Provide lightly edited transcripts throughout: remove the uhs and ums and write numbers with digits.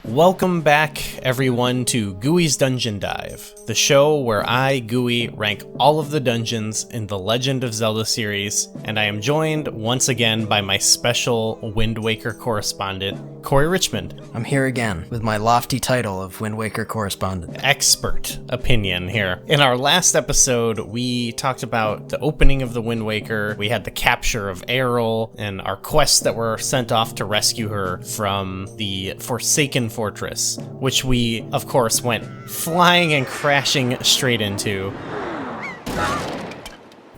Welcome back, everyone, to Gooey's Dungeon Dive, the show where I, Gooey, rank all of the dungeons in the Legend of Zelda series, and I am joined once again by my special Wind Waker correspondent, Corey Richmond. I'm here again with my lofty title of Wind Waker correspondent. Expert opinion here. In our last episode, we talked about the opening of the Wind Waker, we had the capture of Aryll, and our quests that were sent off to rescue her from the Forsaken Fortress, which we, of course, went flying and crashing straight into.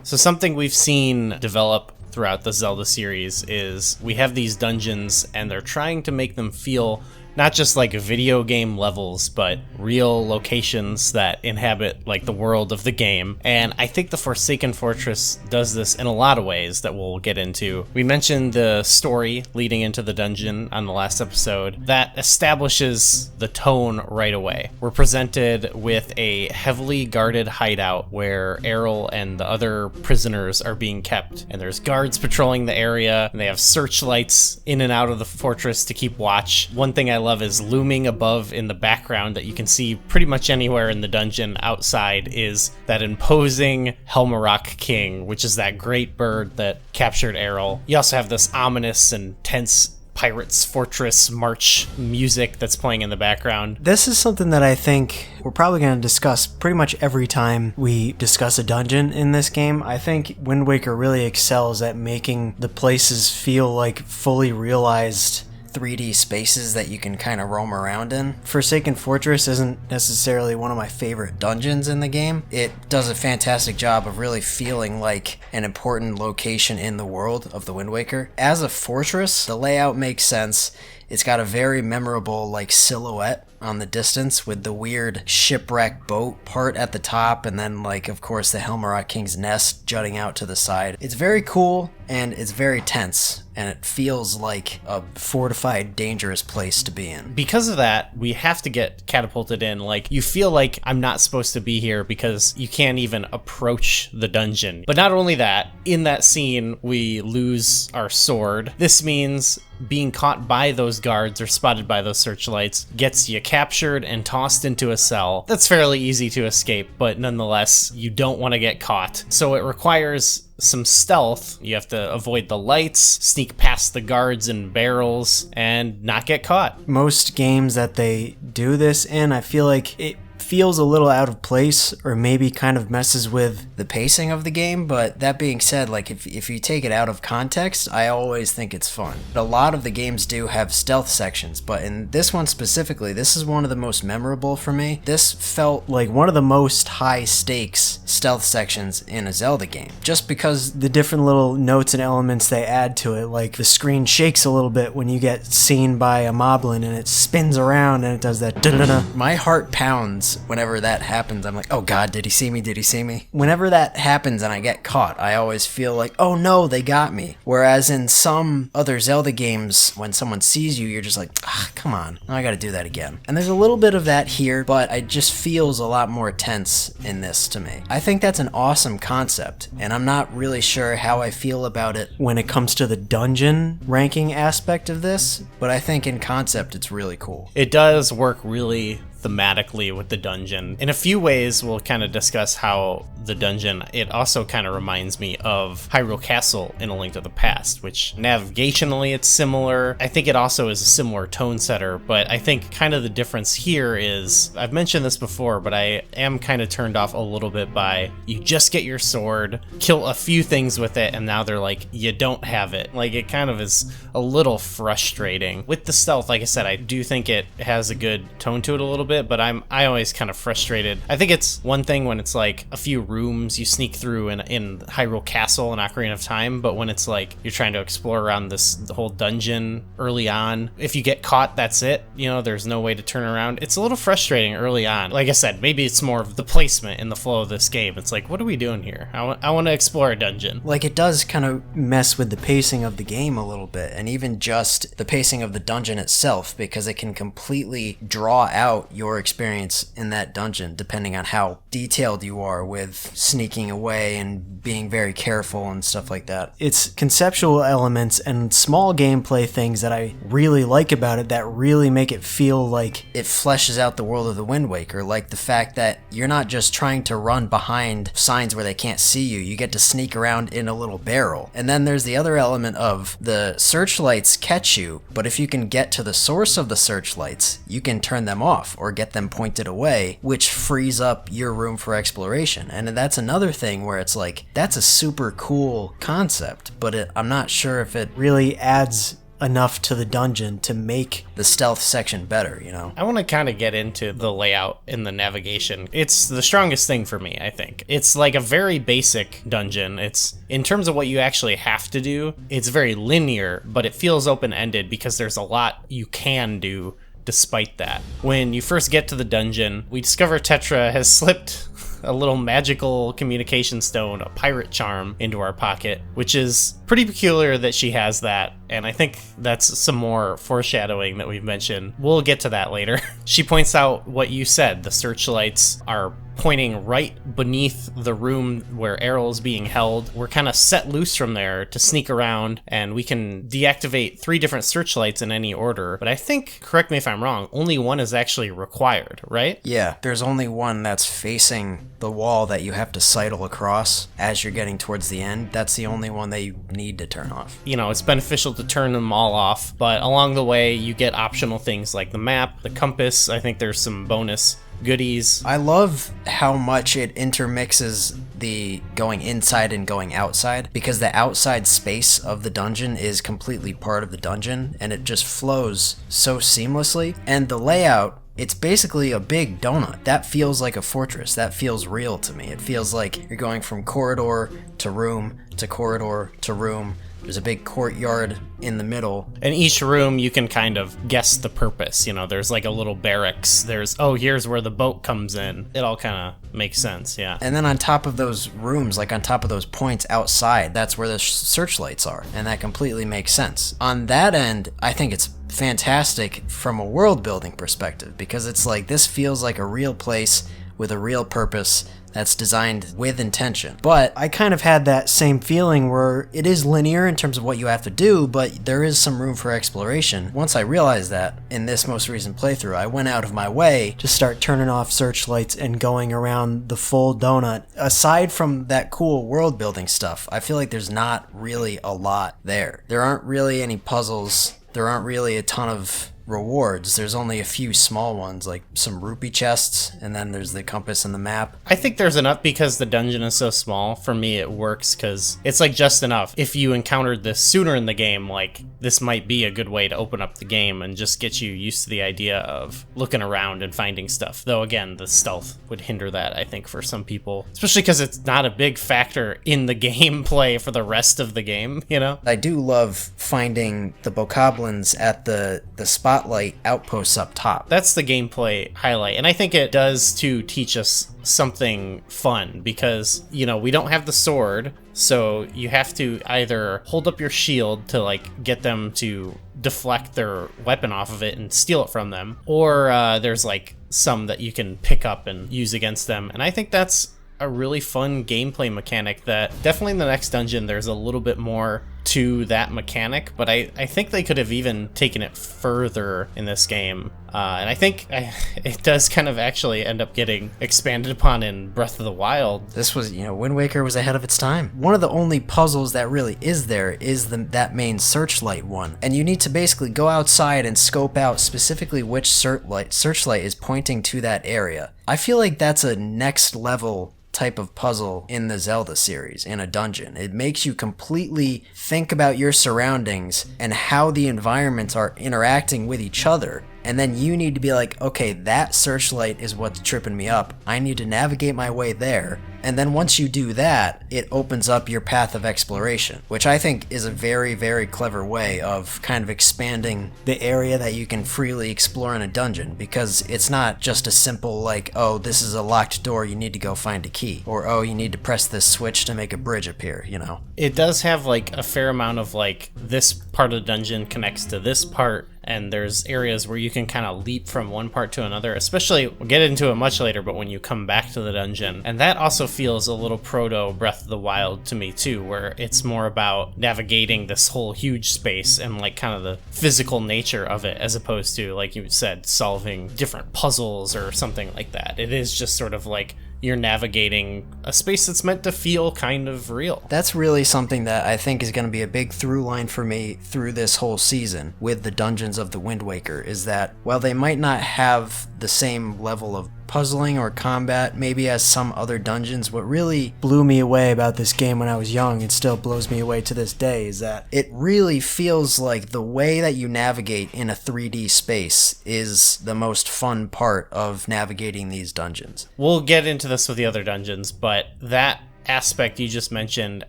So something we've seen develop throughout the Zelda series is we have these dungeons and they're trying to make them feel not just like video game levels, but real locations that inhabit like the world of the game. And I think the Forsaken Fortress does this in a lot of ways that we'll get into. We mentioned the story leading into the dungeon on the last episode that establishes the tone right away. We're presented with a heavily guarded hideout where Aryll and the other prisoners are being kept, and there's guards patrolling the area, and they have searchlights in and out of the fortress to keep watch. One thing I love is looming above in the background that you can see pretty much anywhere in the dungeon outside is that imposing Helmarok King, which is that great bird that captured Aryll. You also have this ominous and tense Pirates Fortress march music that's playing in the background. This is something that I think we're probably going to discuss pretty much every time we discuss a dungeon in this game. I think Wind Waker really excels at making the places feel like fully realized 3D spaces that you can kind of roam around in. Forsaken Fortress isn't necessarily one of my favorite dungeons in the game. It does a fantastic job of really feeling like an important location in the world of the Wind Waker. As a fortress, the layout makes sense. It's got a very memorable like silhouette on the distance with the weird shipwreck boat part at the top, and then like of course the Helmarok King's nest jutting out to the side. It's very cool and it's very tense, and it feels like a fortified, dangerous place to be in. Because of that, we have to get catapulted in. Like, you feel like I'm not supposed to be here because you can't even approach the dungeon. But not only that, in that scene, we lose our sword. This means being caught by those guards or spotted by those searchlights gets you captured and tossed into a cell. That's fairly easy to escape, but nonetheless, you don't want to get caught. So it requires some stealth. You have to avoid the lights, sneak past the guards and barrels, and not get caught. Most games that they do this in, I feel like it feels a little out of place, or maybe kind of messes with the pacing of the game. But that being said, like if you take it out of context, I always think it's fun. A lot of the games do have stealth sections, but in this one specifically, this is one of the most memorable for me. This felt like one of the most high stakes stealth sections in a Zelda game, just because the different little notes and elements they add to it. Like the screen shakes a little bit when you get seen by a moblin, and it spins around and it does that da-da-da. My heart pounds whenever that happens. I'm like, oh god, did he see me? Did he see me? Whenever that happens and I get caught, I always feel like, oh no, they got me. Whereas in some other Zelda games, when someone sees you, you're just like, come on, now I gotta do that again. And there's a little bit of that here, but it just feels a lot more tense in this to me. I think that's an awesome concept, and I'm not really sure how I feel about it when it comes to the dungeon ranking aspect of this, but I think in concept it's really cool. It does work really thematically with the dungeon. In a few ways, we'll kind of discuss how the dungeon, it also kind of reminds me of Hyrule Castle in A Link to the Past, which navigationally it's similar. I think it also is a similar tone setter, but I think kind of the difference here is, I've mentioned this before, but I am kind of turned off a little bit by you just get your sword, kill a few things with it, and now they're like, you don't have it. Like, it kind of is a little frustrating. With the stealth, like I said, I do think it has a good tone to it a little bit, but I always kind of frustrated. I think it's one thing when it's like a few rooms you sneak through in Hyrule Castle and Ocarina of Time, but when it's like you're trying to explore around the whole dungeon early on, if you get caught, that's it. You know, there's no way to turn around. It's a little frustrating early on. Like I said, maybe it's more of the placement in the flow of this game. It's like, what are we doing here? I want to explore a dungeon. Like, it does kind of mess with the pacing of the game a little bit, and even just the pacing of the dungeon itself, because it can completely draw out your experience in that dungeon, depending on how detailed you are with sneaking away and being very careful and stuff like that. It's conceptual elements and small gameplay things that I really like about it that really make it feel like it fleshes out the world of the Wind Waker, like the fact that you're not just trying to run behind signs where they can't see you, you get to sneak around in a little barrel. And then there's the other element of the searchlights catch you, but if you can get to the source of the searchlights, you can turn them off or get them pointed away, which frees up your room for exploration. And that's another thing where it's like, that's a super cool concept, but I'm not sure if it really adds enough to the dungeon to make the stealth section better, you know? I want to kind of get into the layout and the navigation. It's the strongest thing for me, I think. It's like a very basic dungeon. It's, in terms of what you actually have to do, it's very linear, but it feels open-ended because there's a lot you can do despite that. When you first get to the dungeon, we discover Tetra has slipped a little magical communication stone, a pirate charm, into our pocket, which is pretty peculiar that she has that, and I think that's some more foreshadowing that we've mentioned. We'll get to that later. She points out what you said, the searchlights are pointing right beneath the room where Errol's being held. We're kind of set loose from there to sneak around, and we can deactivate 3 different searchlights in any order, but I think, correct me if I'm wrong, only one is actually required, right? Yeah, there's only one that's facing the wall that you have to sidle across as you're getting towards the end. That's the only one that you need to turn off. You know, it's beneficial to turn them all off, but along the way you get optional things like the map, the compass. I think there's some bonus goodies. I love how much it intermixes the going inside and going outside, because the outside space of the dungeon is completely part of the dungeon and it just flows so seamlessly. And the layout, it's basically a big donut. That feels like a fortress. That feels real to me. It feels like you're going from corridor to room to corridor to room. There's a big courtyard in the middle. In each room, you can kind of guess the purpose. You know, there's like a little barracks. There's, oh, here's where the boat comes in. It all kind of makes sense, yeah. And then on top of those rooms, like on top of those points outside, that's where the searchlights are. And that completely makes sense. On that end, I think it's fantastic from a world building perspective, because it's like, this feels like a real place with a real purpose that's designed with intention. But I kind of had that same feeling where it is linear in terms of what you have to do, but there is some room for exploration. Once I realized that in this most recent playthrough, I went out of my way to start turning off searchlights and going around the full donut. Aside from that cool world building stuff, I feel like there's not really a lot there. There aren't really any puzzles. There aren't really a ton of rewards. There's only a few small ones, like some rupee chests, and then there's the compass and the map. I think there's enough because the dungeon is so small. For me, it works because it's like just enough. If you encountered this sooner in the game, like this might be a good way to open up the game and just get you used to the idea of looking around and finding stuff. Though again, the stealth would hinder that, I think, for some people, especially because it's not a big factor in the gameplay for the rest of the game, you know? I do love finding the bokoblins at the spotlight outposts up top. That's the gameplay highlight, and I think it does to teach us something fun, because, you know, we don't have the sword, so you have to either hold up your shield to like get them to deflect their weapon off of it and steal it from them, or there's like some that you can pick up and use against them, and I think that's a really fun gameplay mechanic that definitely in the next dungeon there's a little bit more to that mechanic, but I think they could have even taken it further in this game. And I think it does kind of actually end up getting expanded upon in Breath of the Wild. This was, you know, Wind Waker was ahead of its time. One of the only puzzles that really is there is that main searchlight one. And you need to basically go outside and scope out specifically which searchlight is pointing to that area. I feel like that's a next level type of puzzle in the Zelda series, in a dungeon. It makes you completely think about your surroundings and how the environments are interacting with each other. And then you need to be like, okay, that searchlight is what's tripping me up. I need to navigate my way there. And then once you do that, it opens up your path of exploration, which I think is a very, very clever way of kind of expanding the area that you can freely explore in a dungeon, because it's not just a simple like, oh, this is a locked door, you need to go find a key, or oh, you need to press this switch to make a bridge appear, you know? It does have like a fair amount of like, this part of the dungeon connects to this part, and there's areas where you can kind of leap from one part to another, especially, we'll get into it much later, but when you come back to the dungeon. And that also feels a little proto Breath of the Wild to me too, where it's more about navigating this whole huge space and like kind of the physical nature of it, as opposed to, like you said, solving different puzzles or something like that. It is just sort of like you're navigating a space that's meant to feel kind of real. That's really something that I think is going to be a big through line for me through this whole season with the dungeons of the Wind Waker, is that while they might not have the same level of puzzling or combat maybe as some other dungeons, what really blew me away about this game when I was young, and still blows me away to this day, is that it really feels like the way that you navigate in a 3D space is the most fun part of navigating these dungeons. We'll get into this with the other dungeons, but that aspect you just mentioned,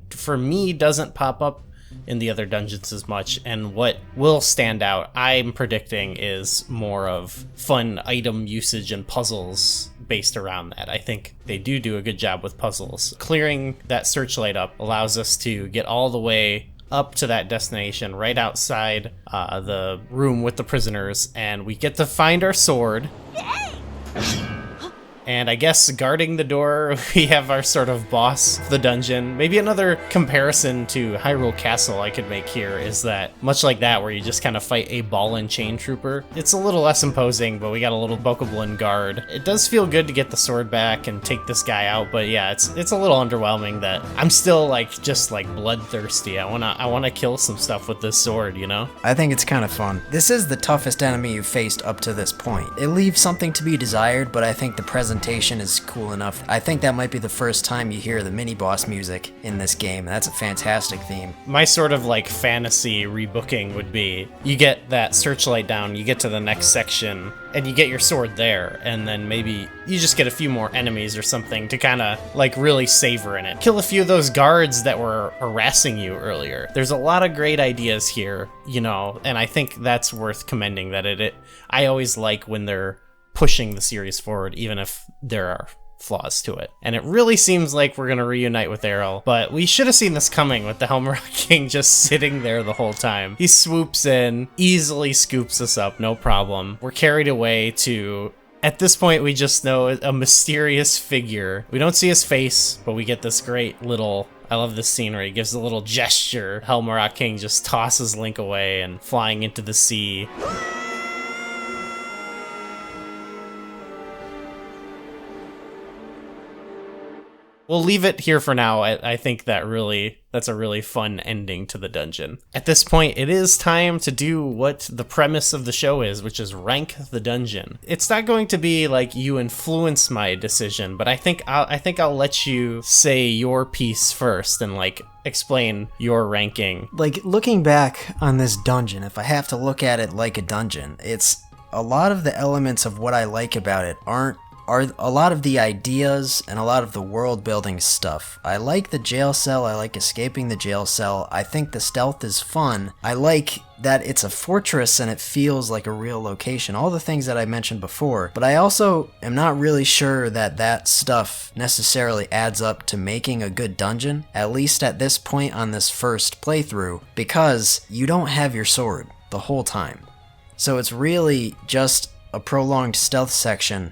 for me, doesn't pop up in the other dungeons as much, and what will stand out, I'm predicting, is more of fun item usage and puzzles based around that. I think they do a good job with puzzles. Clearing that searchlight up allows us to get all the way up to that destination right outside the room with the prisoners, and we get to find our sword. And I guess guarding the door, we have our sort of boss of the dungeon. Maybe another comparison to Hyrule Castle I could make here is that, much like that, where you just kind of fight a ball and chain trooper, it's a little less imposing, but we got a little bokoblin guard. It does feel good to get the sword back and take this guy out, but yeah, it's a little underwhelming that I'm still just bloodthirsty. I wanna kill some stuff with this sword, you know? I think it's kind of fun. This is the toughest enemy you've faced up to this point. It leaves something to be desired, but I think the presentation is cool enough. I think that might be the first time you hear the mini-boss music in this game. That's a fantastic theme. My sort of fantasy rebooking would be, you get that searchlight down, you get to the next section, and you get your sword there, and then maybe you just get a few more enemies or something to kind of really savor in it. Kill a few of those guards that were harassing you earlier. There's a lot of great ideas here, and I think that's worth commending, that I always like when they're pushing the series forward, even if there are flaws to it. And it really seems like we're gonna reunite with Errol, but we should have seen this coming with the Helm Rock King just sitting there the whole time. He swoops in, easily scoops us up, no problem. We're carried away to, at this point, we just know a mysterious figure. We don't see his face, but we get this great little, I love this scene where he gives a little gesture. Helm Rock King just tosses Link away and flying into the sea. We'll leave it here for now. I think that's a really fun ending to the dungeon. At this point, it is time to do what the premise of the show is, which is rank the dungeon. It's not going to be like you influence my decision, but I think I'll let you say your piece first and explain your ranking. Looking back on this dungeon, if I have to look at it like a dungeon, it's a lot of the elements of what I like about it are a lot of the ideas and a lot of the world building stuff. I like the jail cell, I like escaping the jail cell, I think the stealth is fun, I like that it's a fortress and it feels like a real location, all the things that I mentioned before, but I also am not really sure that stuff necessarily adds up to making a good dungeon, at least at this point on this first playthrough, because you don't have your sword the whole time. So it's really just a prolonged stealth section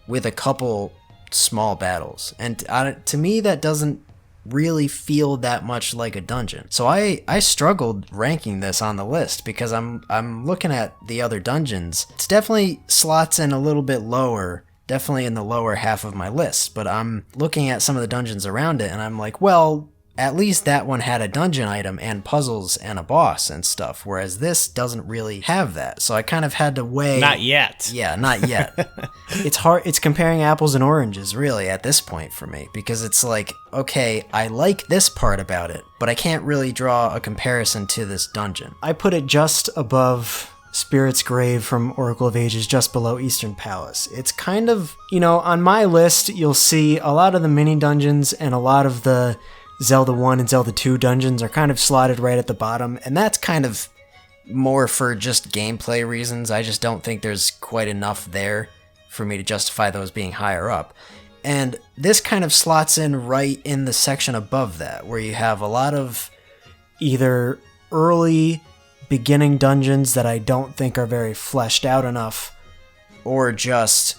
with a couple small battles. And to me, that doesn't really feel that much like a dungeon. So I struggled ranking this on the list because I'm looking at the other dungeons. It's definitely slots in a little bit lower, definitely in the lower half of my list, but I'm looking at some of the dungeons around it and I'm like, well, at least that one had a dungeon item and puzzles and a boss and stuff, whereas this doesn't really have that. So I kind of had to weigh... Not yet. Yeah, not yet. It's hard. It's comparing apples and oranges, really, at this point for me, because it's like, okay, I like this part about it, but I can't really draw a comparison to this dungeon. I put it just above Spirit's Grave from Oracle of Ages, just below Eastern Palace. It's kind of, on my list, you'll see a lot of the mini dungeons and a lot of the Zelda 1 and Zelda 2 dungeons are kind of slotted right at the bottom, and that's kind of more for just gameplay reasons. I just don't think there's quite enough there for me to justify those being higher up. And this kind of slots in right in the section above that, where you have a lot of either early beginning dungeons that I don't think are very fleshed out enough, or just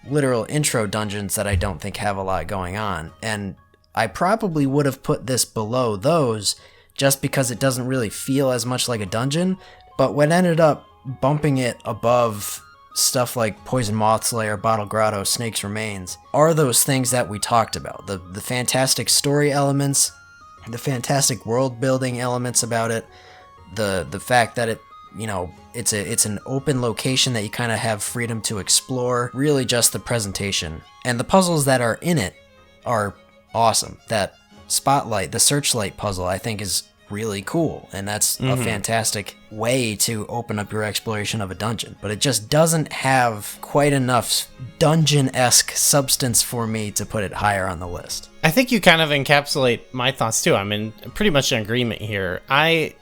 literal intro dungeons that I don't think have a lot going on. And I probably would have put this below those just because it doesn't really feel as much like a dungeon, but what ended up bumping it above stuff like Poison Moth's Lair, Bottle Grotto, Snake's Remains are those things that we talked about. The fantastic story elements, the fantastic world building elements about it, the fact that it's an open location that you kind of have freedom to explore, really just the presentation. And the puzzles that are in it are awesome. That Spotlight, the Searchlight puzzle, I think is really cool, and that's a fantastic way to open up your exploration of a dungeon, but it just doesn't have quite enough dungeon-esque substance for me to put it higher on the list. I think you kind of encapsulate my thoughts too. I'm in pretty much in agreement here. I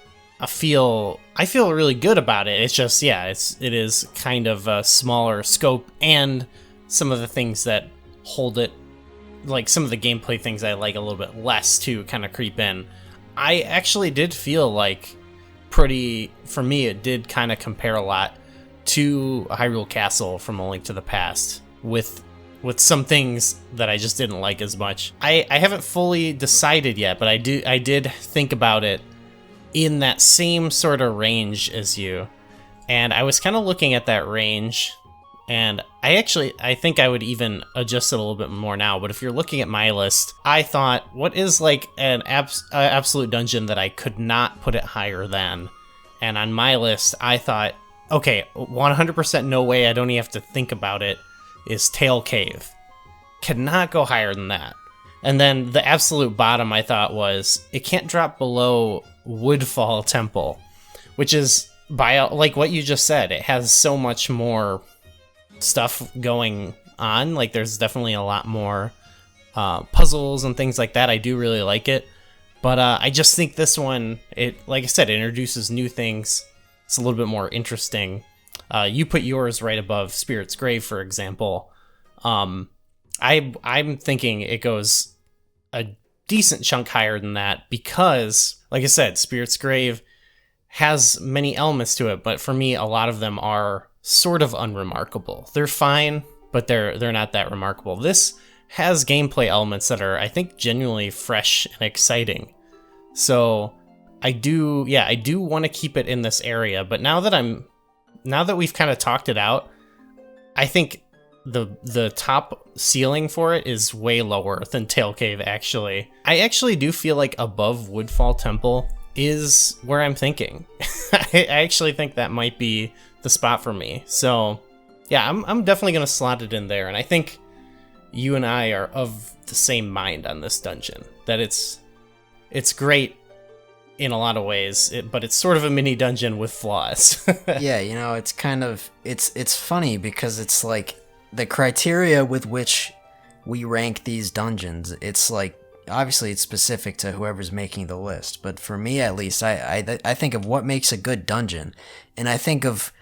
feel really good about it. It's just, it is kind of a smaller scope, and some of the things that hold it, like some of the gameplay things I like a little bit less to kind of creep in. I actually did feel like for me, it did kind of compare a lot to Hyrule Castle from A Link to the Past with some things that I just didn't like as much. I haven't fully decided yet, but I did think about it in that same sort of range as you. And I was kind of looking at that range, and I think I would even adjust it a little bit more now. But if you're looking at my list, I thought, what is like an absolute dungeon that I could not put it higher than? And on my list, I thought, okay, 100% no way, I don't even have to think about it, is Tail Cave. Cannot go higher than that. And then the absolute bottom, I thought, was it can't drop below Woodfall Temple, which is, by like what you just said, it has so much more stuff going on. Like, there's definitely a lot more puzzles and things like that. I do really like it, but I just think this one, it, like I said, introduces new things. It's a little bit more interesting. You put yours right above Spirit's Grave, for example. I'm thinking it goes a decent chunk higher than that because, like I said, Spirit's Grave has many elements to it, but for me, a lot of them are sort of unremarkable. They're fine, but they're not that remarkable. This has gameplay elements that are, I think, genuinely fresh and exciting. So I do want to keep it in this area, but now that we've kind of talked it out, I think the top ceiling for it is way lower than Tail Cave, actually. I actually do feel like above Woodfall Temple is where I'm thinking. I actually think that might be the spot for me. So yeah, I'm definitely going to slot it in there, and I think you and I are of the same mind on this dungeon, that it's great in a lot of ways, but it's sort of a mini dungeon with flaws. Yeah, it's kind of, it's funny because it's like the criteria with which we rank these dungeons, it's like, obviously it's specific to whoever's making the list, but for me at least, I think of what makes a good dungeon, and I think of,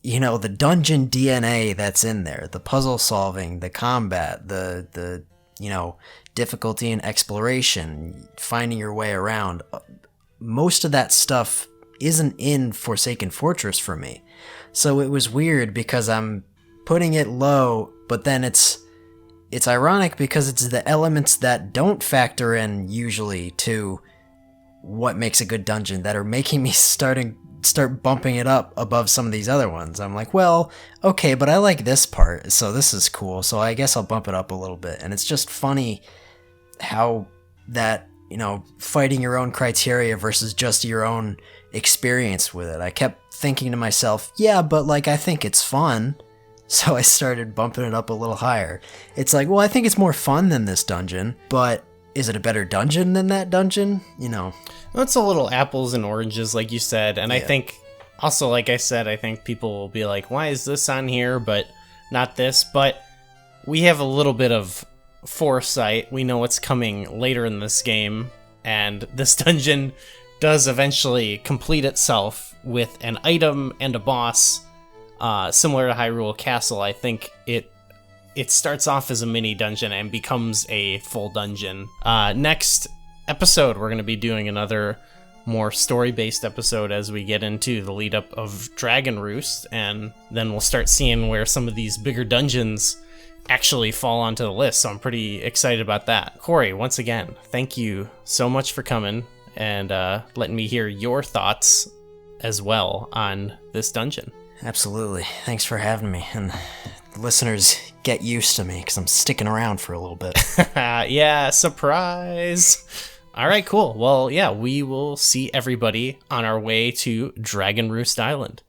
the dungeon DNA that's in there, the puzzle solving, the combat, the difficulty and exploration, finding your way around. Most of that stuff isn't in Forsaken Fortress for me. So it was weird because I'm putting it low, but then it's ironic because it's the elements that don't factor in usually to what makes a good dungeon that are making me start bumping it up above some of these other ones. I'm like, well, okay, but I like this part, so this is cool, so I guess I'll bump it up a little bit. And it's just funny how that, fighting your own criteria versus just your own experience with it. I kept thinking to myself, yeah, but like, I think it's fun. So I started bumping it up a little higher. It's like, well, I think it's more fun than this dungeon, but is it a better dungeon than that dungeon? Well, it's a little apples and oranges, like you said. And yeah. I think also, like I said, I think people will be like, why is this on here, but not this? But we have a little bit of foresight. We know what's coming later in this game, and this dungeon does eventually complete itself with an item and a boss. Similar to Hyrule Castle, I think it starts off as a mini dungeon and becomes a full dungeon. Next episode, we're going to be doing another more story-based episode as we get into the lead up of Dragon Roost, and then we'll start seeing where some of these bigger dungeons actually fall onto the list. So I'm pretty excited about that. Corey, once again, thank you so much for coming and letting me hear your thoughts as well on this dungeon. Absolutely. Thanks for having me. And listeners, get used to me because I'm sticking around for a little bit. Yeah, surprise. All right, cool. Well, yeah, we will see everybody on our way to Dragon Roost Island.